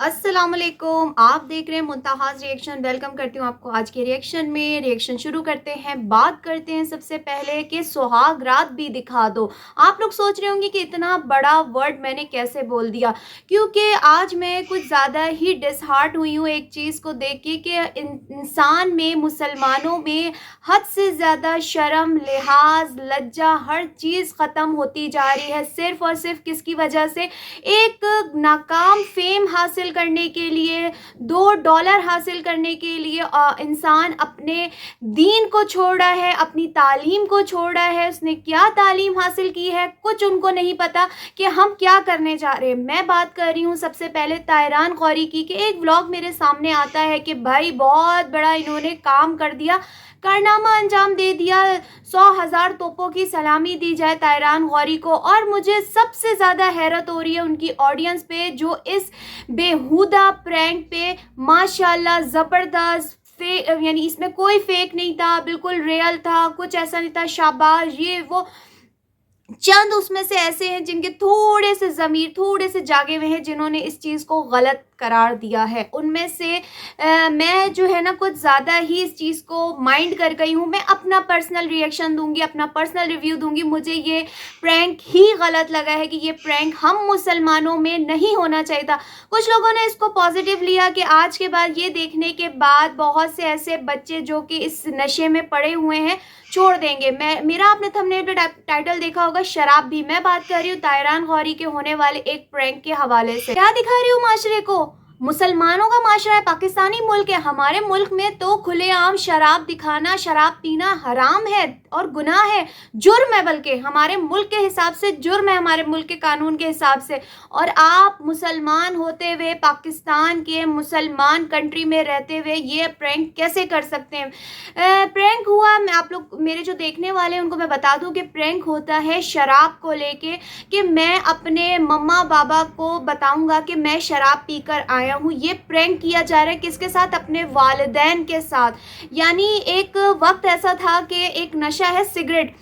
अस्सलाम वालेकुम। आप देख रहे हैं मुंतहाज रिएक्शन। वेलकम करती हूँ आपको आज के रिएक्शन में। रिएक्शन शुरू करते हैं। बात करते हैं सबसे पहले कि सुहाग रात भी दिखा दो। आप लोग सोच रहे होंगे कि इतना बड़ा वर्ड मैंने कैसे बोल दिया, क्योंकि आज मैं कुछ ज़्यादा ही डिसहार्ट हुई हूँ एक चीज़ को देख के कि इंसान में, मुसलमानों में हद से ज़्यादा शर्म, लिहाज, लज्जा, हर चीज़ ख़त्म होती जा रही है। सिर्फ़ और सिर्फ किसकी वजह से? एक नाकाम फेम हासिल करने के लिए, $2 हासिल करने के लिए इंसान अपने दीन को छोड़ रहा है, अपनी तालीम को छोड़ रहा है। उसने क्या तालीम हासिल की है कुछ उनको नहीं पता कि हम क्या करने जा रहे हैं। मैं बात कर रही हूँ सबसे पहले ताहिरान गौरी की कि एक व्लॉग मेरे सामने आता है कि भाई बहुत बड़ा इन्होंने काम कर दिया, कारनामा अंजाम दे दिया, 100,000 तोपों की सलामी दी जाए ताहिरान गौरी को। और मुझे सबसे ज़्यादा हैरत हो रही है उनकी ऑडियंस पे, जो इस बेहुदा प्रैंक पे माशाल्लाह ज़बरदस्त यानी इसमें कोई फेक नहीं था, बिल्कुल रियल था, कुछ ऐसा नहीं था शाबाश ये वो। चंद उसमें से ऐसे हैं जिनके थोड़े से ज़मीर थोड़े से जागे हुए हैं, जिन्होंने इस चीज़ को गलत करार दिया है। उनमें से मैं जो है ना कुछ ज़्यादा ही इस चीज़ को माइंड कर गई हूँ। मैं अपना पर्सनल रिएक्शन दूंगी, अपना पर्सनल रिव्यू दूंगी। मुझे ये प्रैंक ही गलत लगा है कि ये प्रैंक हम मुसलमानों में नहीं होना चाहिए था। कुछ लोगों ने इसको पॉजिटिव लिया कि आज के बाद, ये देखने के बाद बहुत से ऐसे बच्चे जो कि इस नशे में पड़े हुए हैं छोड़ देंगे। मेरा आपने थंबनेल पे टाइटल देखा होगा, शराब भी। मैं बात कर रही हूँ ताहिरान गौरी के होने वाले एक प्रैंक के हवाले से। क्या दिखा रही हूँ माशरे को? मुसलमानों का माशरा है, पाकिस्तानी मुल्क है। हमारे मुल्क में तो खुलेआम शराब दिखाना, शराब पीना हराम है और गुनाह है, जुर्म है। बल्कि हमारे मुल्क के हिसाब से जुर्म है, हमारे मुल्क के कानून के हिसाब से। और आप मुसलमान होते हुए, पाकिस्तान के मुसलमान कंट्री में रहते हुए ये प्रैंक कैसे कर सकते हैं? प्रैंक हुआ, मैं आप लोग मेरे जो देखने वाले हैं उनको मैं बता दूं कि प्रैंक होता है शराब को लेके, कि मैं अपने मम्मा बाबा को बताऊंगा कि मैं शराब पीकर आया हूँ। ये प्रैंक किया जा रहा है किसके साथ? अपने वालिदैन के साथ। यानी एक वक्त ऐसा था कि एक नशा है सिगरेट,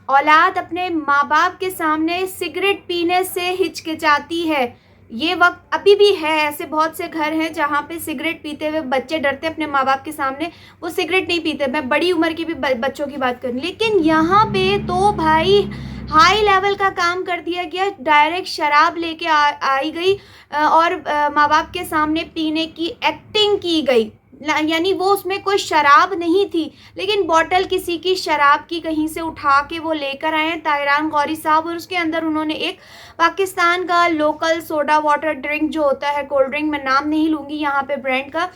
औलाद अपने माँ बाप के सामने सिगरेट पीने से हिचकिचाती है। ये वक्त अभी भी है, ऐसे बहुत से घर हैं जहाँ पे सिगरेट पीते हुए बच्चे डरते अपने माँ बाप के सामने, वो सिगरेट नहीं पीते। मैं बड़ी उम्र की भी बच्चों की बात करूँ, लेकिन यहाँ पे तो भाई हाई लेवल का काम कर दिया गया। डायरेक्ट शराब लेके आई गई और माँ बाप के सामने पीने की एक्टिंग की गई। यानी वो उसमें कोई शराब नहीं थी, लेकिन बॉटल किसी की शराब की कहीं से उठा के वो लेकर आए हैं ताहिरान गौरी साहब, और उसके अंदर उन्होंने एक पाकिस्तान का लोकल सोडा वाटर ड्रिंक जो होता है, कोल्ड ड्रिंक, मैं नाम नहीं लूँगी यहाँ पे ब्रांड का,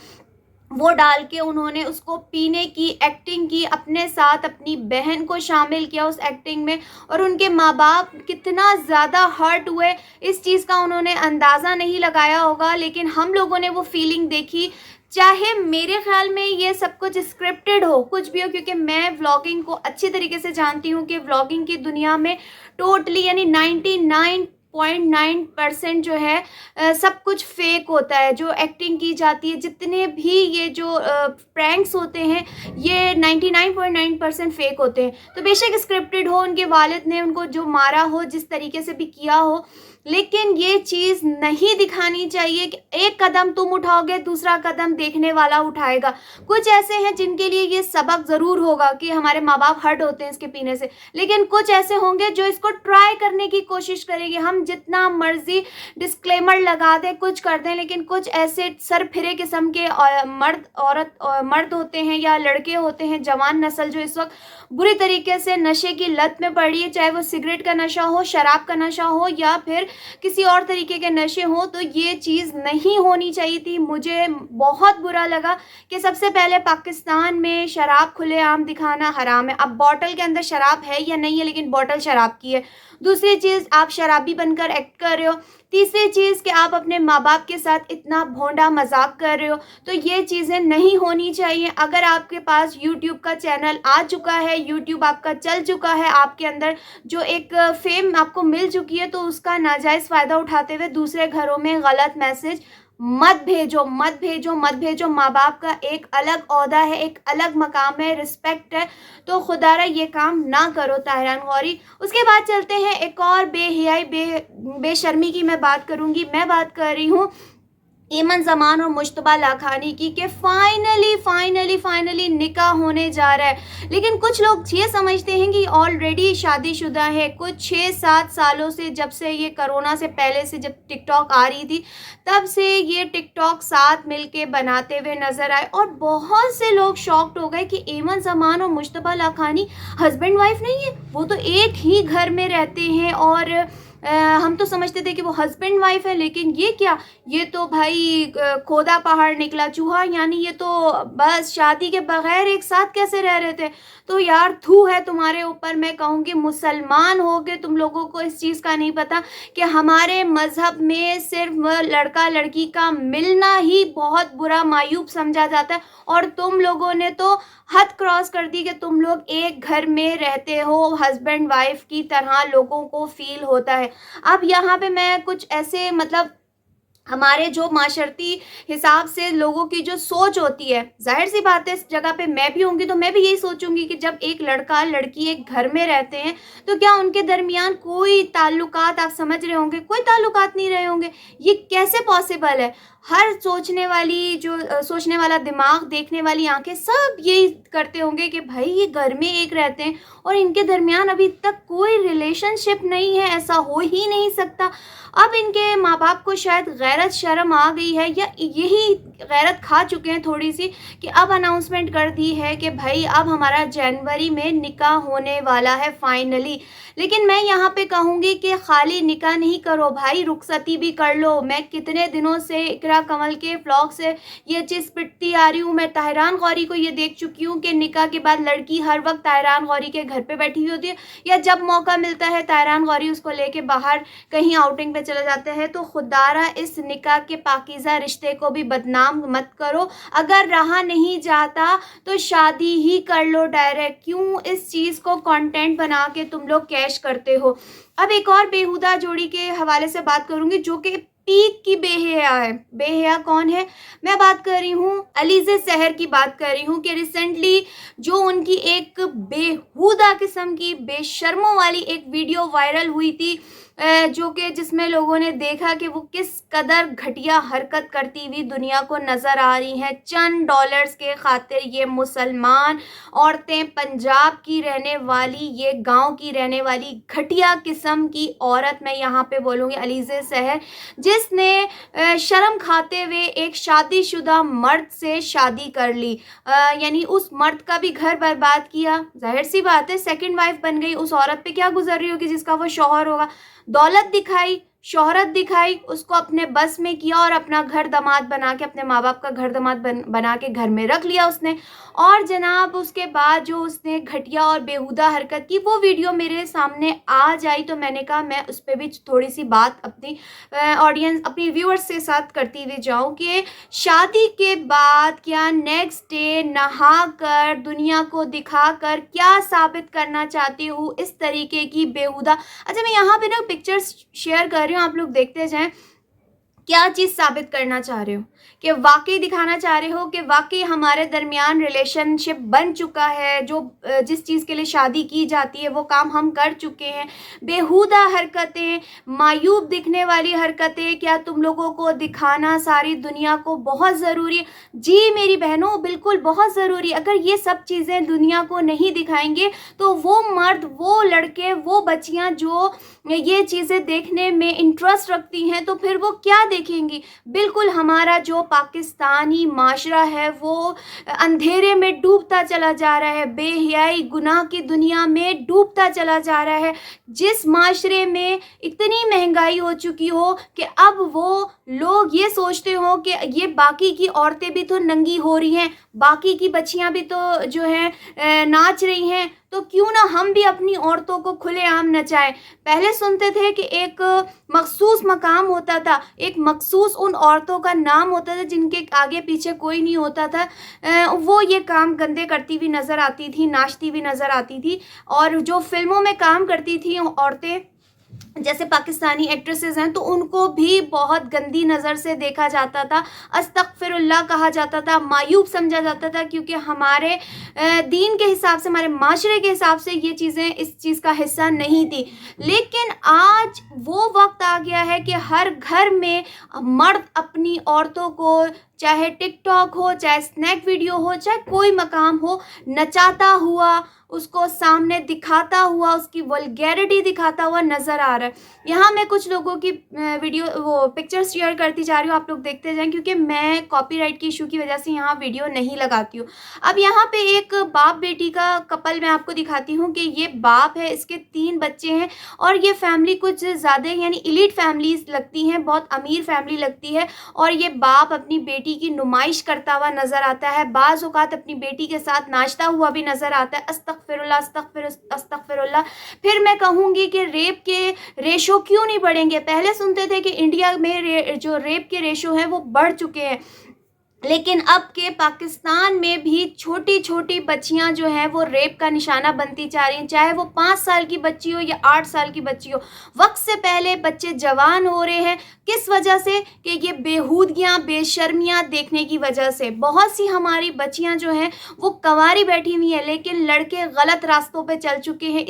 वो डाल के उन्होंने उसको पीने की एक्टिंग की, अपने साथ अपनी बहन को शामिल किया उस एक्टिंग में। और उनके माँ बाप कितना ज़्यादा हर्ट हुए इस चीज़ का उन्होंने अंदाज़ा नहीं लगाया होगा, लेकिन हम लोगों ने वो फीलिंग देखी। चाहे मेरे ख्याल में ये सब कुछ स्क्रिप्टेड हो, कुछ भी हो, क्योंकि मैं व्लॉगिंग को अच्छी तरीके से जानती हूँ कि व्लॉगिंग की दुनिया में टोटली यानी 99.9% जो है सब कुछ फेक होता है। जो एक्टिंग की जाती है, जितने भी ये जो प्रैंक्स होते हैं, ये 99.9% फेक होते हैं। तो बेशक स्क्रिप्टेड हो, उनके वालिद ने उनको जो मारा हो, जिस तरीके से भी किया हो, लेकिन ये चीज़ नहीं दिखानी चाहिए कि एक कदम तुम उठाओगे दूसरा कदम देखने वाला उठाएगा। कुछ ऐसे हैं जिनके लिए ये सबक ज़रूर होगा कि हमारे माँ बाप हर्ट होते हैं इसके पीने से, लेकिन कुछ ऐसे होंगे जो इसको ट्राई करने की कोशिश करेंगे। हम जितना मर्जी डिस्क्लेमर लगा दें, कुछ कर दें, लेकिन कुछ ऐसे सरफिरे किस्म के मर्द होते हैं या लड़के होते हैं, जवान नस्ल, जो इस वक्त बुरी तरीके से नशे की लत में पड़ी है, चाहे वो सिगरेट का नशा हो, शराब का नशा हो या फिर किसी और तरीके के नशे हो। तो ये चीज़ नहीं होनी चाहिए थी। मुझे बहुत बुरा लगा कि सबसे पहले पाकिस्तान में शराब खुलेआम दिखाना हराम है। अब बॉटल के अंदर शराब है या नहीं है, लेकिन बॉटल शराब की है। दूसरी चीज़, आप शराबी बनकर एक्ट कर रहे हो। तीसरी चीज़ कि आप अपने माँ बाप के साथ इतना भोंडा मजाक कर रहे हो। तो ये चीज़ें नहीं होनी चाहिए। अगर आपके पास यूट्यूब का चैनल आ चुका है, यूट्यूब आपका चल चुका है, आपके अंदर जो एक फेम आपको मिल चुकी है, तो उसका नाजायज़ फ़ायदा उठाते हुए दूसरे घरों में गलत मैसेज मत भेजो, मत भेजो, मत भेजो। माँ बाप का एक अलग ओहदा है, एक अलग मकाम है, रिस्पेक्ट है। तो खुदारा ये काम ना करो ताहिरान गौरी। उसके बाद चलते हैं एक और बेहयाई बेशर्मी की मैं बात करूँगी। मैं बात कर रही हूँ ایمن زمان اور مشتبہ لاکھانی کی کہ فائنلی نکاح ہونے جا رہا ہے. لیکن کچھ لوگ یہ سمجھتے ہیں کہ آلریڈی شادی شدہ ہے. کچھ 6-7 سالوں سے، جب سے یہ کرونا سے پہلے سے جب ٹک ٹاک آ رہی تھی، تب سے یہ ٹک ٹاک ساتھ مل کے بناتے ہوئے نظر آئے، اور بہت سے لوگ شاکڈ ہو گئے کہ ایمن زمان اور مشتبہ لاکھانی ہسبینڈ وائف نہیں ہے، وہ تو ایک ہی گھر میں رہتے ہیں. اور ہم تو سمجھتے تھے کہ وہ ہسبینڈ وائف ہے، لیکن یہ کیا، یہ تو بھائی کھودا پہاڑ نکلا چوہا. یعنی یہ تو بس شادی کے بغیر ایک ساتھ کیسے رہ رہے تھے. تو یار تھو ہے تمہارے اوپر. میں کہوں گی مسلمان ہو کے تم لوگوں کو اس چیز کا نہیں پتا کہ ہمارے مذہب میں صرف لڑکا لڑکی کا ملنا ہی بہت برا معیوب سمجھا جاتا ہے، اور تم لوگوں نے تو حد کراس کر دی کہ تم لوگ ایک گھر میں رہتے ہو، ہسبینڈ وائف کی طرح لوگوں کو فیل ہوتا ہے. اب یہاں پہ میں کچھ ایسے مطلب ہمارے جو معاشرتی حساب سے لوگوں کی جو سوچ ہوتی ہے، ظاہر سی بات ہے اس جگہ پہ میں بھی ہوں گی تو میں بھی یہی سوچوں گی کہ جب ایک لڑکا لڑکی ایک گھر میں رہتے ہیں تو کیا ان کے درمیان کوئی تعلقات، آپ سمجھ رہے ہوں گے، کوئی تعلقات نہیں رہے ہوں گے. یہ کیسے پاسبل ہے؟ ہر سوچنے والی جو سوچنے والا دماغ، دیکھنے والی آنکھیں، سب یہی کرتے ہوں گے کہ بھائی یہ گھر میں ایک رہتے ہیں اور ان کے درمیان ابھی تک کوئی ریلیشن شپ نہیں ہے، ایسا ہو ہی نہیں سکتا. اب ان کے ماں باپ کو شاید غیرت شرم آ گئی ہے، یا یہی غیرت کھا چکے ہیں تھوڑی سی، کہ اب اناؤنسمنٹ کر دی ہے کہ بھائی اب ہمارا جنوری میں نکاح ہونے والا ہے فائنلی. لیکن میں یہاں پہ کہوں گی کہ خالی نکاح نہیں کرو بھائی، رخصتی بھی کر لو. میں کتنے دنوں سے اقرا کمل کے فلاگ سے یہ چیز پٹتی آ رہی ہوں. میں طاہران غوری کو یہ دیکھ چکی ہوں کہ نکاح کے بعد لڑکی ہر وقت طاہران غوری کے گھر پہ بیٹھی ہوئی ہوتی ہے، یا جب موقع ملتا ہے طاہران غوری اس کو لے کے باہر کہیں آؤٹنگ پہ چلے جاتے ہیں. تو خدارا اس نکاح کے پاکیزہ رشتے کو بھی بدنام مت کرو. اگر رہا نہیں جاتا تو شادی ہی کر لو ڈائریکٹ. کیوں اس چیز کو کنٹینٹ بنا کے تم لوگ کیش کرتے ہو؟ اب ایک اور بیہودہ جوڑی کے حوالے سے بات کروں گی جو کہ پیک کی بے حیا ہے. بے حیا کون ہے؟ میں بات کر رہی ہوں علیزہ سحر کی بات کر رہی ہوں کہ ریسنٹلی جو ان کی ایک بیہودہ قسم کی بے شرموں والی ایک ویڈیو وائرل ہوئی تھی، جو کہ جس میں لوگوں نے دیکھا کہ وہ کس قدر گھٹیا حرکت کرتی ہوئی دنیا کو نظر آ رہی ہیں. چند ڈالرز کے خاطر یہ مسلمان عورتیں، پنجاب کی رہنے والی، یہ گاؤں کی رہنے والی گھٹیا قسم کی عورت، میں یہاں پہ بولوں گی علیزہ سحر، جس نے شرم کھاتے ہوئے ایک شادی شدہ مرد سے شادی کر لی. یعنی اس مرد کا بھی گھر برباد کیا. ظاہر سی بات ہے سیکنڈ وائف بن گئی. اس عورت پہ کیا گزر رہی ہوگی جس کا وہ شوہر ہوگا؟ دولت دکھائی، شہرت دکھائی، اس کو اپنے بس میں کیا اور اپنا گھر داماد بنا کے، اپنے ماں باپ کا گھر داماد بنا کے گھر میں رکھ لیا اس نے. اور جناب اس کے بعد جو اس نے گھٹیا اور بیہودہ حرکت کی، وہ ویڈیو میرے سامنے آ جائی تو میں نے کہا میں اس پہ بھی تھوڑی سی بات اپنی آڈینس، اپنی ویورز کے ساتھ کرتی ہوئی جاؤں کہ شادی کے بعد کیا نیکسٹ ڈے نہا کر دنیا کو دکھا کر کیا ثابت کرنا چاہتی ہوں اس طریقے کی بیہودہ. اچھا میں یہاں پہ نا پکچرز شیئر کر رہی ہوں، آپ لوگ دیکھتے جائیں. کیا چیز ثابت کرنا چاہ رہے ہو؟ کہ واقعی دکھانا چاہ رہے ہو کہ واقعی ہمارے درمیان ریلیشن شپ بن چکا ہے، جو جس چیز کے لیے شادی کی جاتی ہے وہ کام ہم کر چکے ہیں. بیہودہ حرکتیں، معیوب دکھنے والی حرکتیں کیا تم لوگوں کو دکھانا ساری دنیا کو بہت ضروری ہے؟ جی میری بہنوں بالکل بہت ضروری. اگر یہ سب چیزیں دنیا کو نہیں دکھائیں گے تو وہ مرد، وہ لڑکے، وہ بچیاں جو یہ چیزیں دیکھنے میں انٹرسٹ رکھتی ہیں تو پھر وہ کیا دیکھیں گی؟ بالکل ہمارا جو پاکستانی معاشرہ ہے وہ اندھیرے میں ڈوبتا چلا جا رہا ہے، بے حیائی گناہ کی دنیا میں ڈوبتا چلا جا رہا ہے. جس معاشرے میں اتنی مہنگائی ہو چکی ہو کہ اب وہ لوگ یہ سوچتے ہوں کہ یہ باقی کی عورتیں بھی تو ننگی ہو رہی ہیں، باقی کی بچیاں بھی تو جو ہیں ناچ رہی ہیں، تو کیوں نہ ہم بھی اپنی عورتوں کو کھلے عام نچائیں. پہلے سنتے تھے کہ ایک مخصوص مقام ہوتا تھا، ایک مخصوص ان عورتوں کا نام ہوتا تھا جن کے آگے پیچھے کوئی نہیں ہوتا تھا. وہ یہ کام گندے کرتی ہوئی نظر آتی تھی، ناچتی ہوئی نظر آتی تھی. اور جو فلموں میں کام کرتی تھیں عورتیں، जैसे पाकिस्तानी एक्ट्रेसेस हैं तो उनको भी बहुत गंदी नज़र से देखा जाता था, अस्तगफिरुल्लाह कहा जाता था, मायूब समझा जाता था, क्योंकि हमारे दीन के हिसाब से, हमारे माशरे के हिसाब से ये चीज़ें इस चीज़ का हिस्सा नहीं थी। लेकिन आज वो वक्त आ गया है कि हर घर में मर्द अपनी औरतों को, चाहे टिकटॉक हो, चाहे स्नैक वीडियो हो, चाहे कोई मकाम हो, नचाता हुआ, उसको सामने दिखाता हुआ, उसकी वल्गैरिटी दिखाता हुआ नज़र आ रहा है। यहाँ मैं कुछ लोगों की वीडियो वो पिक्चर्स शेयर करती जा रही हूँ, आप लोग देखते जाएं, क्योंकि मैं कॉपीराइट की इशू की वजह से यहाँ वीडियो नहीं लगाती हूँ। अब यहाँ पे एक बाप बेटी का कपल मैं आपको दिखाती हूँ कि ये बाप है, इसके 3 बच्चे हैं और ये फैमिली कुछ ज़्यादा यानी एलीट फैमिलीज लगती हैं, बहुत अमीर फैमिली लगती है। और ये बाप अपनी बेटी की नुमाइश करता हुआ नज़र आता है, बाज़ औक़ात अपनी बेटी के साथ नाचता हुआ भी नज़र आता है। अस्तगफिरुल्लाह अस्तगफिरुल्लाह। फिर मैं कहूँगी कि रेप के रेशो क्यों नहीं बढ़ेंगे? पहले सुनते थे कि इंडिया में जो रेप के रेशो हैं वो बढ़ चुके हैं, लेकिन अब के पाकिस्तान में भी छोटी छोटी बच्चियां जो हैं वो रेप का निशाना बनती जा रही हैं, चाहे वो 5 साल की बच्ची हो या 8 साल की बच्ची हो। वक्त से पहले बच्चे जवान हो रहे हैं, किस वजह से? कि ये बेहूदगियाँ, बेशर्मियाँ देखने की वजह से। बहुत सी हमारी बच्चियां जो हैं वो कंवारी बैठी हुई हैं, लेकिन लड़के गलत रास्तों पे चल चुके हैं।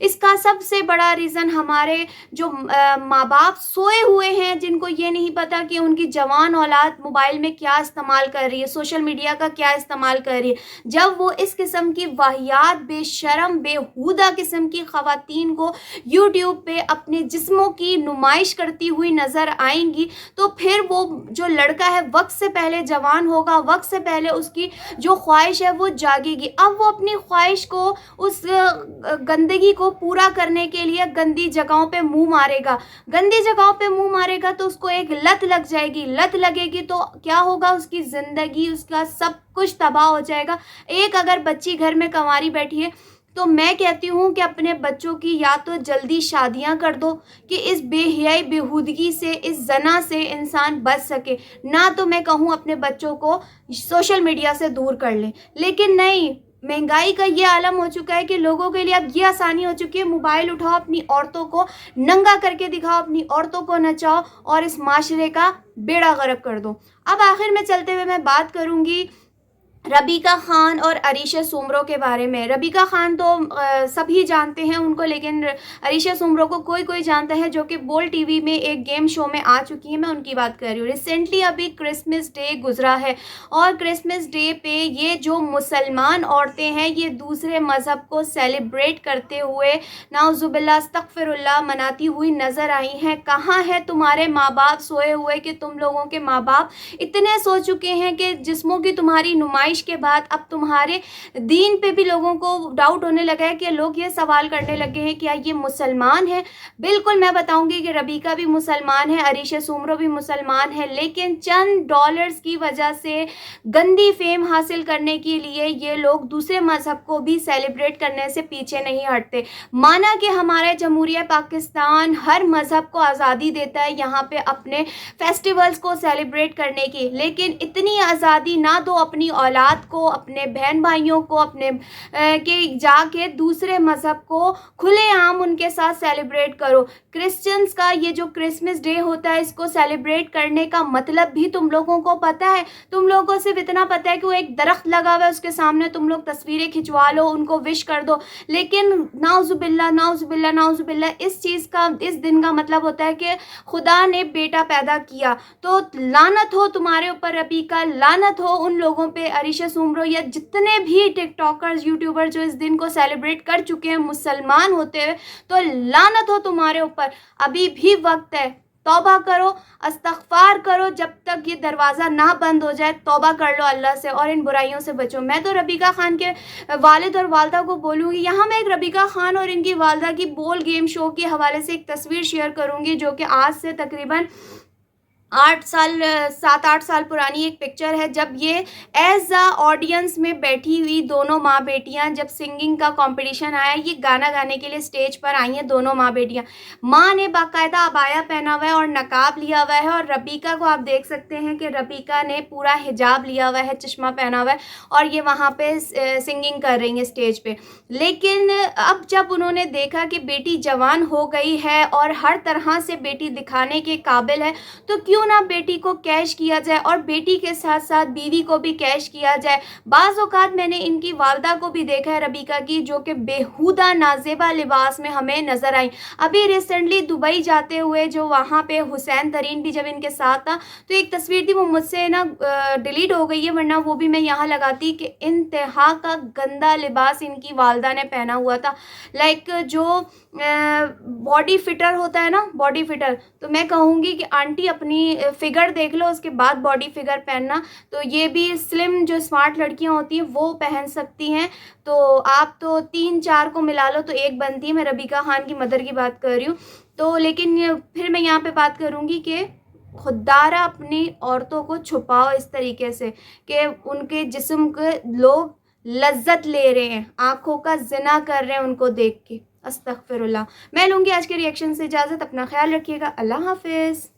इसका सबसे बड़ा रीज़न हमारे जो माँ बाप सोए हुए हैं, जिनको ये नहीं पता कि उनकी जवान औलाद मोबाइल में क्या इस्तेमाल कर रही है, सोशल मीडिया का क्या इस्तेमाल कर रही है। जब वो इस किस्म की वाहियात, बेशरम, बेहुदा किस्म की ख़वातीन को यूट्यूब पे अपने जिस्मों की नुमाइश करती हुई नज़र आएंगी, तो फिर वो जो लड़का है वक्त से पहले जवान होगा, वक्त से पहले उसकी जो ख्वाहिश है वो जागेगी। अब वो अपनी ख्वाहिश को, उस गंदगी को पूरा करने के लिए गंदी जगहों पे मुंह मारेगा। गंदी जगहों पे मुंह मारेगा तो उसको एक लत लग जाएगी। लत लगेगी तो क्या होगा? उसकी ज़िंदगी, उसका सब कुछ तबाह हो जाएगा। एक अगर बच्ची घर में कंवारी बैठी है तो मैं कहती हूँ कि अपने बच्चों की या तो जल्दी शादियाँ कर दो कि इस बेहयाई, बेहूदगी से, इस जना से इंसान बच सके, ना तो मैं कहूँ अपने बच्चों को सोशल मीडिया से दूर कर लें। लेकिन नहीं, महंगाई का ये आलम हो चुका है कि लोगों के लिए अब ये आसानी हो चुकी है, मोबाइल उठाओ, अपनी औरतों को नंगा करके दिखाओ, अपनी औरतों को नचाओ और इस माशरे का बेड़ा गर्क कर दो। अब आखिर में चलते हुए मैं बात करूँगी रबीका खान और अरीशा सुमरो के बारे में। रबीका खान तो सभी जानते हैं उनको, लेकिन अरीशा सुमरो को कोई कोई जानता है, जो कि बोल टीवी में एक गेम शो में आ चुकी है। मैं उनकी बात कर रही हूँ। रिसेंटली अभी क्रिसमस डे गुजरा है और क्रिसमस डे पे ये जो मुसलमान औरतें हैं ये दूसरे मज़हब को सेलिब्रेट करते हुए नाउज़ुबिल्लाह अस्तगफिरुल्लाह मनाती हुई नज़र आई हैं। कहाँ है तुम्हारे माँ बाप सोए हुए कि तुम लोगों के माँ बाप इतने सो चुके हैं कि जिस्मों की तुम्हारी नुमाइश के बाद अब तुम्हारे दीन पे भी लोगों को डाउट होने लगा है कि लोग ये सवाल करने लगे हैं क्या ये मुसलमान है। बिल्कुल मैं बताऊंगी कि रबीका भी मुसलमान है, अरीशा सुमरो भी मुसलमान है, लेकिन चंद डॉलर्स की वजह से गंदी फेम हासिल करने के लिए ये लोग दूसरे मजहब को भी सेलिब्रेट करने से पीछे नहीं हटते। माना कि हमारा जमहूरिया पाकिस्तान हर मजहब को आज़ादी देता है यहाँ पे अपने फेस्टिवल्स को सेलिब्रेट करने की, लेकिन इतनी आज़ादी ना दो अपनी औलाद को, अपने बहन भाइयों को, अपने के जाके दूसरे मज़हब को खुलेआम उनके साथ सेलिब्रेट करो। क्रिश्चियंस का ये जो क्रिसमस डे होता है इसको सेलिब्रेट करने का मतलब भी तुम लोगों को पता है। तुम लोगों को सिर्फ इतना पता है कि वो एक दरख्त लगा हुआ है, उसके सामने तुम लोग तस्वीरें खिंचवा लो, उनको विश कर दो। लेकिन नाउज़ुबिल्लाह नाउज़ुबिल्लाह नाउज़ुबिल्लाह इस चीज़ का, इस दिन का मतलब होता है कि खुदा ने बेटा पैदा किया। तो लानत हो तुम्हारे ऊपर रबीका, लानत हो उन लोगों पे, अरीशा सुमरो या जितने भी टिकटॉकर्स, यूट्यूबर जो इस दिन को सेलिब्रेट कर चुके हैं मुसलमान होते हुए, तो लानत हो तुम्हारे ऊपर। अभी भी वक्त है, तौबा करो, इस्तग़फ़ार करो, जब तक ये दरवाज़ा ना बंद हो जाए। तौबा कर लो अल्लाह से और इन बुराइयों से बचो। मैं तो रबीका खान के वालिद और वालदा को बोलूँगी, यहाँ मैं एक रबीका खान और इनकी वालदा की बोल गेम शो के हवाले से एक तस्वीर शेयर करूँगी, जो कि आज से तकरीबन 8 साल 7-8 साल पुरानी एक पिक्चर है, जब ये एज अ ऑडियंस में बैठी हुई दोनों माँ बेटियां, जब सिंगिंग का कंपटीशन आया, ये गाना गाने के लिए स्टेज पर आई हैं दोनों माँ बेटियां। माँ ने बाकायदा अबाया पहना हुआ है और नकाब लिया हुआ है, और रबीका को आप देख सकते हैं कि रबीका ने पूरा हिजाब लिया हुआ है, चश्मा पहना हुआ है, और ये वहाँ पे सिंगिंग कर रही हैं स्टेज पे। लेकिन अब जब उन्होंने देखा कि बेटी जवान हो गई है और हर तरह से बेटी दिखाने के काबिल है, तो क्यों ना बेटी को कैश किया जाए और बेटी के साथ साथ बीवी को भी कैश किया जाए। बाज़ औक़ात मैंने इनकी वालदा को भी देखा है, रबीका की, जो कि बेहुदा नाज़ेबा लिबास में हमें नज़र आई। अभी रिसेंटली दुबई जाते हुए जो वहाँ पे हुसैन तरीन भी जब इनके साथ था, तो एक तस्वीर थी, वो मुझसे ना डिलीट हो गई है, वरना वो भी मैं यहाँ लगाती कि इंतहा का गंदा लिबास इनकी वालदा ने पहना हुआ था। लाइक जो बॉडी फिटर होता है ना, बॉडी फिटर, तो मैं कहूँगी कि आंटी अपनी फिगर देख लो, उसके बाद बॉडी फिगर पहनना। तो ये भी स्लिम जो स्मार्ट लड़कियां होती हैं वो पहन सकती हैं। तो आप तो 3-4 को मिला लो तो एक बनती है। मैं रबीका खान की मदर की बात कर रही हूँ। तो लेकिन फिर मैं यहाँ पे बात करूँगी कि खुदारा अपनी औरतों को छुपाओ इस तरीके से कि उनके जिस्म के लोग लज्जत ले रहे हैं, आंखों का जिना कर रहे हैं उनको देख के। अस्तगफिरुल्लाह। मैं लूँगी आज के रिएक्शन से इजाज़त। अपना ख्याल रखिएगा। अल्लाह हाफिज़।